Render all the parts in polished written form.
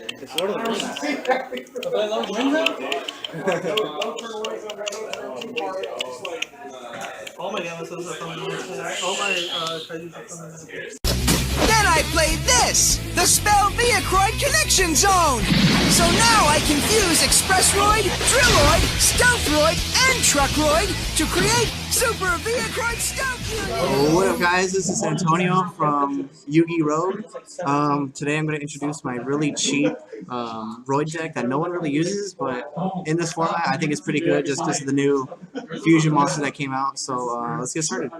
It's Lord of the Rings. All my Nemesis are from all my Kaijus are from Then I played this, the Semi-Budget Connection Zone. So now I can fuse Expressroid, Drilloid, Stealthroid, and Truckroid to create Super Budget Stealth Unit. What up, guys? This is Antonio from Yu-Gi Rogue. Today I'm going to introduce my really cheap Roid deck that no one really uses, but in this format I think it's pretty good just because of the new fusion monster that came out. So let's get started.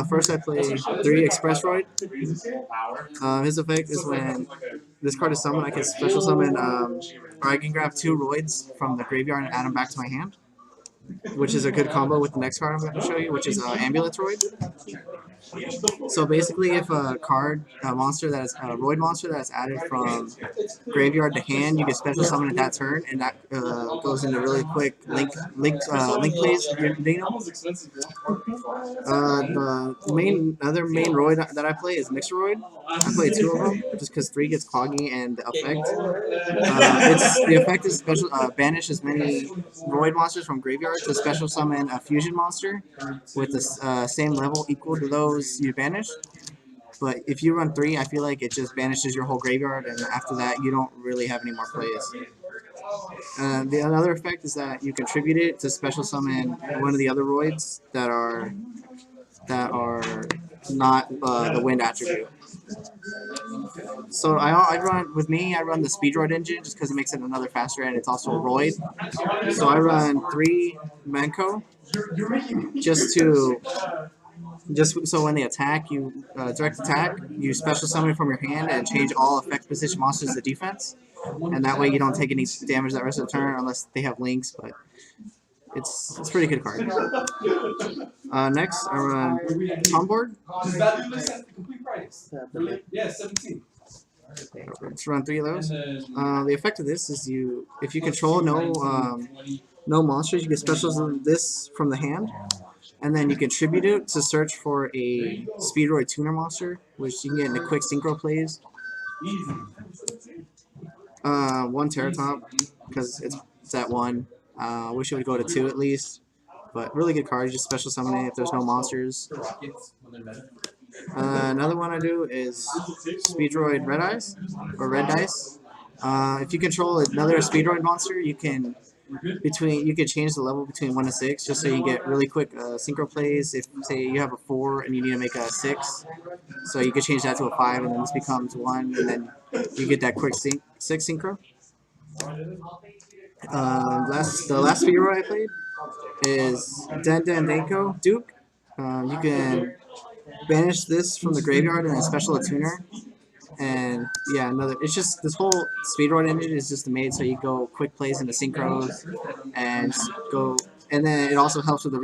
First I play 3 Expressroid. His effect is when this card is summoned, I can special summon, or I can grab 2 Roids from the graveyard and add them back to my hand, which is a good combo with the next card I'm going to show you, which is Ambulatoid. So basically, if a monster that is a Roid monster that's added from graveyard to hand, you can special summon at that turn, and that goes into really quick link plays. The other main Roid that I play is Mixeroid. I play 2 of them just because 3 gets cloggy, and the effect the effect is special banish as many Roid monsters from graveyard to special summon a fusion monster with the same level equal to those you banish. But if you run 3, I feel like it just banishes your whole graveyard, and after that you don't really have any more plays. The other effect is that you contribute it to special summon one of the other Roids that are not the wind attribute. So I run the Speedroid engine just because it makes it another faster, and it's also a Roid. So I run 3 Menko just so when they attack, you direct attack, you special summon from your hand and change all effect position monsters to defense, and that way you don't take any damage that rest of the turn unless they have links. But it's a pretty good card. Next, I run Tomboard. Let's run 3 of those. The effect of this is if you control no monsters, you can special summon this from the hand, and then you contribute it to search for a Speedroid tuner monster, which you can get into quick synchro plays. 1 Terratop, because it's at 1. Wish it would go to 2 at least, but really good card. You just special summon it if there's no monsters. Another one I do is Speedroid Red Eyes, or Red Dice. If you control another Speedroid monster, you can change the level between 1 to 6, just so you get really quick synchro plays. If say you have a 4 and you need to make a 6, so you could change that to a 5, and then this becomes 1, and then you get that quick 6 synchro. The last Speedroid I played is Denko Duke. You can banish this from the graveyard and then special a tuner. And yeah, it's just this whole Speedroid engine is just made so you go quick plays into synchros and then it also helps with the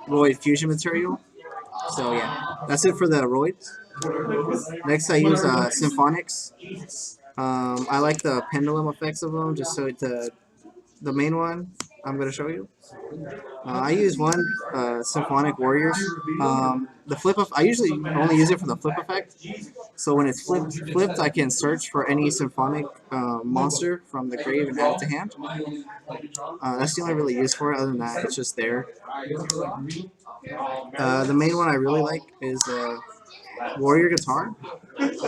Roid fusion material. So yeah, that's it for the Roids. Next I use Symphonics. I like the pendulum effects of them, just so the main one I'm going to show you. I use 1 Symphonic Warriors. I usually only use it for the flip effect. So when it's flipped, I can search for any Symphonic monster from the grave and add it to hand. That's the only really use for it. Other than that, it's just there. The main one I really like is Warrior Guitar.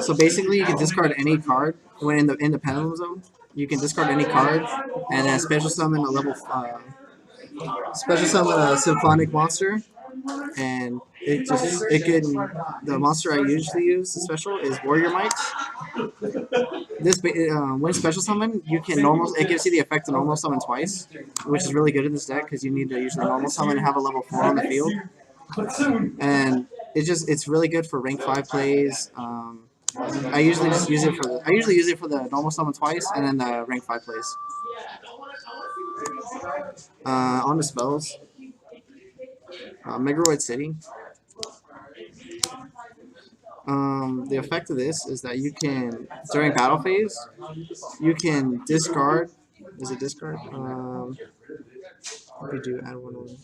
So basically, you can discard any card when in the pendulum zone. You can discard any card and then special summon a Symphonic monster, and the monster I usually use the special is Warrior Might. This when special summon, it gives you the effect to normal summon twice, which is really good in this deck because you need to usually normal summon and have a level 4 on the field, and it's really good for rank 5 plays. I usually use it for the normal summon twice and then the rank 5 plays. On the spells, Megaroid City. The effect of this is that you can, during battle phase, you can discard. Is it discard? What do you do? Add 1.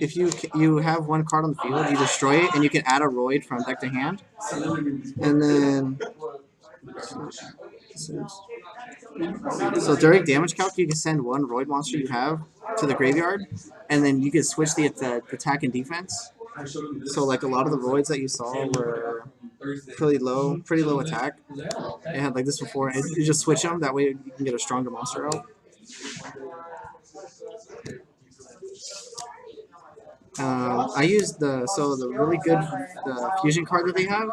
If you have 1 card on the field, you destroy it, and you can add a Roid from deck to hand. And then So during damage calc, you can send one Roid monster you have to the graveyard, and then you can switch the attack and defense. So like a lot of the Roids that you saw were pretty low attack. They had like this before, and you just switch them. That way you can get a stronger monster out. I used the really good fusion card that they have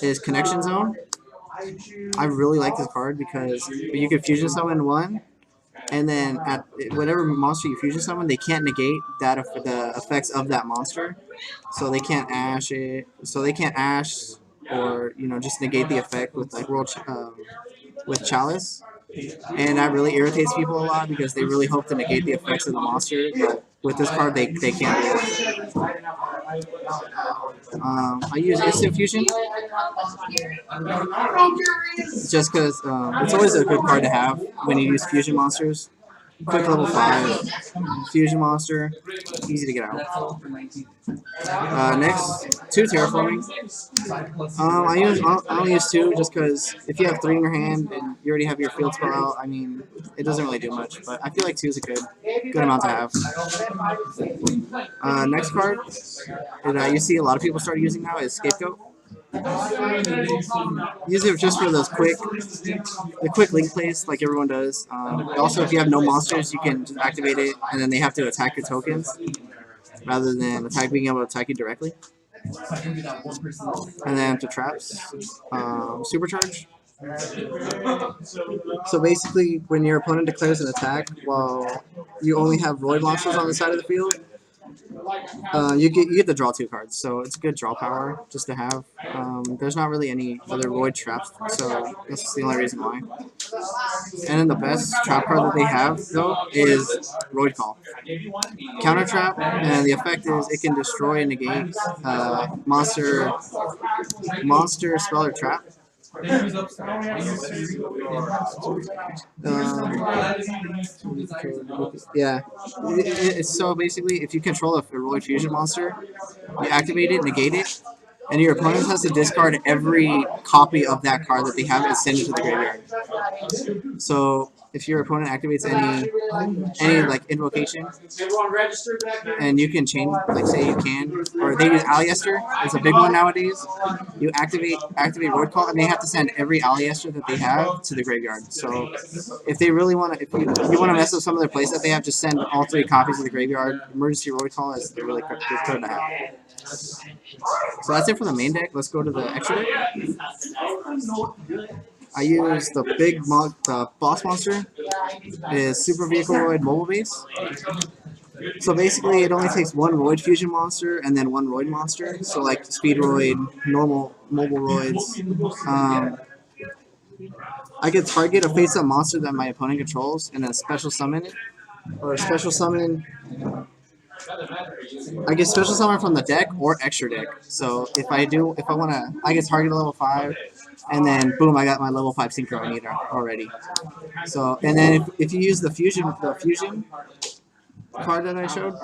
is Connection Zone. I really like this card because you can fusion summon one, and then at whatever monster you fusion summon, they can't negate the effects of that monster. So they can't ash it. So they can't ash or just negate the effect with like with Chalice. And that really irritates people a lot because they really hope to negate the effects of the monster, but with this card they can't do it. I use Instant Fusion just because it's always a good card to have when you use fusion monsters. Quick level 5 fusion monster, easy to get out. Next, 2 terraforming. I only use 2 just because if you have 3 in your hand and you already have your field spell out, I mean it doesn't really do much. But I feel like 2 is a good amount to have. Next card that you see a lot of people start using now is Scapegoat. Use it just for those quick link plays like everyone does. Also, if you have no monsters, you can just activate it, and then they have to attack your tokens rather than being able to attack you directly. And then to traps, Supercharge. So basically, when your opponent declares an attack while you only have Roid monsters on the side of the field, you get to draw 2 cards, so it's good draw power just to have. There's not really any other Roid traps, so that's the only reason why. And then the best trap card that they have, though, is Roid Call. Counter trap, and the effect is it can destroy and negate monster spell or trap. Yeah, so basically, if you control a Roid Fusion monster, you activate it, negate it, and your opponent has to discard every copy of that card that they have and send it to the graveyard. So if your opponent activates any like invocation, and you can change, like say you can, or they use Aliester, it's a big one nowadays. You activate Roid Call, and they have to send every Aliester that they have to the graveyard. So if they really want to, if you want to mess up some of their plays that they have, just send all 3 copies to the graveyard. Emergency Roid Call is a really good card to have. So that's it for the main deck. Let's go to the extra deck. I use the boss monster. It is Super Vehicle Roid Mobile Base. So basically, it only takes 1 Roid Fusion monster and then 1 Roid monster. So like Speedroid, normal Mobile Roids. I can target a face-up monster that my opponent controls and then special summon it, or special summon. I get special summon from the deck or extra deck. So if I wanna, I get target a level 5, and then boom, I got my level 5 Synchro I need already. So and then if you use the fusion card that I showed,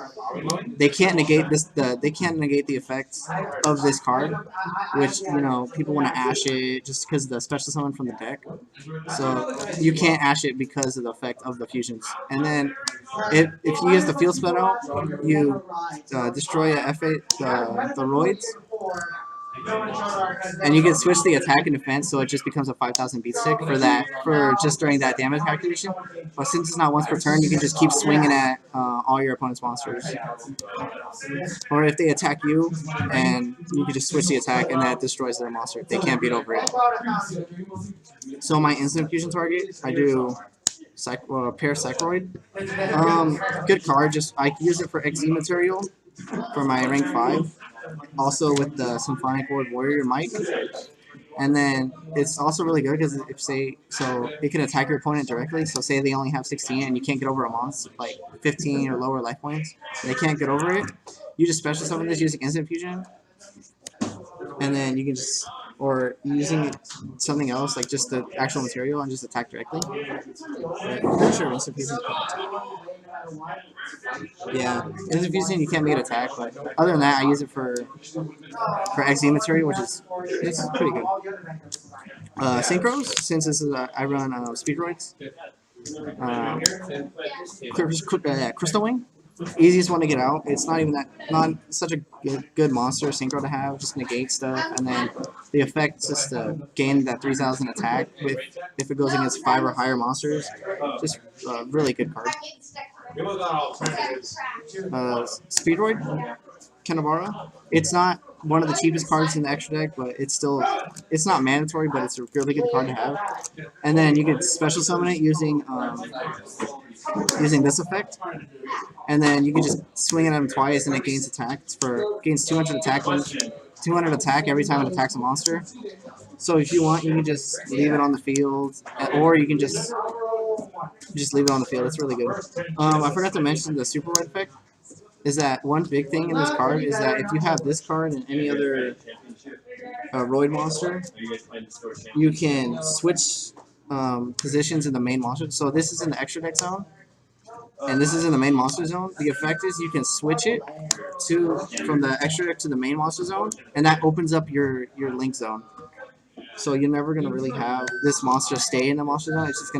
they can't negate the effects of this card, which people want to ash it just because the special summon from the deck. So you can't ash it because of the effect of the fusions. And then if you use the field spell out, you destroy a F8 the Roids. And you can switch the attack and defense, so it just becomes a 5,000 beat stick for just during that damage calculation. But since it's not once per turn, you can just keep swinging at all your opponent's monsters. Or if they attack you, and you can just switch the attack, and that destroys their monster. They can't beat over it. So my instant fusion target, I do Pair Psychroid. Good card. Just I use it for XZ material for my rank 5. Also with the Symphonic Lord Warrior Mike. And then it's also really good because it can attack your opponent directly. So say they only have 16 and you can't get over a monster, like 15 or lower life points, and they can't get over it. You just special summon this using instant fusion, and then you can just, or using something else like just the actual material and just attack directly. But I'm pretty sure instant fusion. Yeah, instant fusion you can't make it attack, but other than that, I use it for XZ material, which is pretty good. Synchros, since this is I run Speedroids. Crystal Wing, easiest one to get out. It's not even not such a good monster synchro to have. Just negate stuff, and then the effect is just to gain that 3,000 attack with if it goes against 5 or higher monsters. Just really good card. Speedroid, Kanabara. It's not one of the cheapest cards in the extra deck, but it's not mandatory, but it's a really good card to have. And then you can special summon it using this effect, and then you can just swing it at him twice, and it gains attack gains 200 attack 200 attack every time it attacks a monster. So if you want, you can just leave it on the field, or you can just leave it on the field. It's really good. I forgot to mention the Super Roid effect. Is that one big thing in this card is that if you have this card and any other Roid monster, you can switch positions in the main monster. So this is in the extra deck zone, and this is in the main monster zone. The effect is you can switch it from the extra deck to the main monster zone, and that opens up your link zone. So you're never gonna really have this monster stay in the monster zone. It's just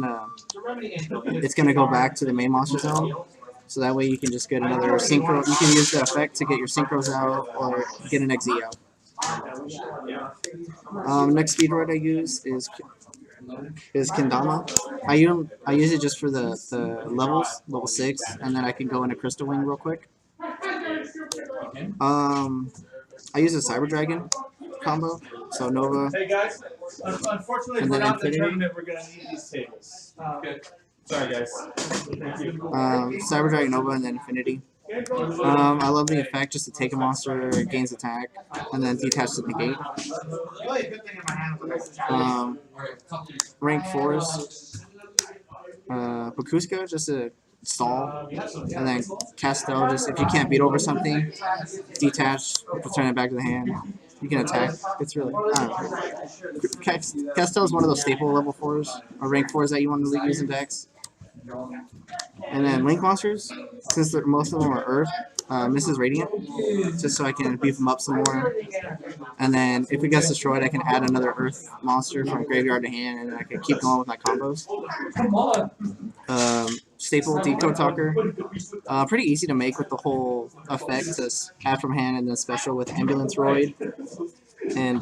gonna go back to the main monster zone. So that way you can just get another synchro. You can use the effect to get your synchros out or get an XZ out. Next Speedroid I use is Kendama. I use it just for the levels, level 6, and then I can go into Crystal Wing real quick. I use a Cyber Dragon combo, so Nova. Hey guys, unfortunately, and we're then not the Infinity. tournament. We're gonna need these tables. Sorry guys. Thank you. Cyber Dragon Nova and then Infinity. I love the effect just to take a monster, it gains attack, and then detach to negate. Rank 4s. Bakuska, just a stall, and then Castel, just if you can't beat over something, detach, return it back to the hand. You can attack. It's really, I don't know. Castel is one of those staple level 4s, or rank 4s that you want to use in decks. And then Link monsters, since most of them are Earth, Mrs. Radiant, just so I can beef them up some more. And then if it gets destroyed, I can add another Earth monster from graveyard to hand, and then I can keep going with my combos. Staple Decode Talker, pretty easy to make with the whole effect to add from hand, and then special with Ambulance Roid, and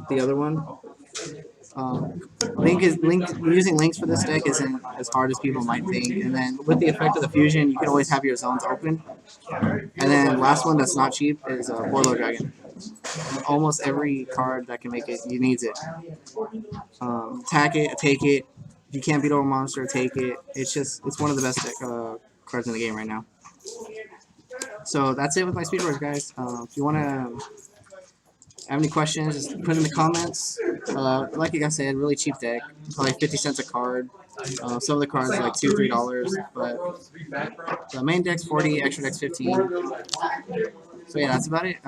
the other one. Using links for this deck isn't as hard as people might think, and then with the effect of the fusion, you can always have your zones open. And then last one that's not cheap is Borlo Dragon. Almost every card that can make it, you needs it. Attack it, take it. If you can't beat over a monster, take it. It's one of the best cards in the game right now. So that's it with my Speedroids, guys. If you want to have any questions, just put in the comments. Like I said, really cheap deck, probably 50 cents a card. Some of the cards are like $2, $3, but the main deck's 40, extra deck's 15. So yeah, that's about it.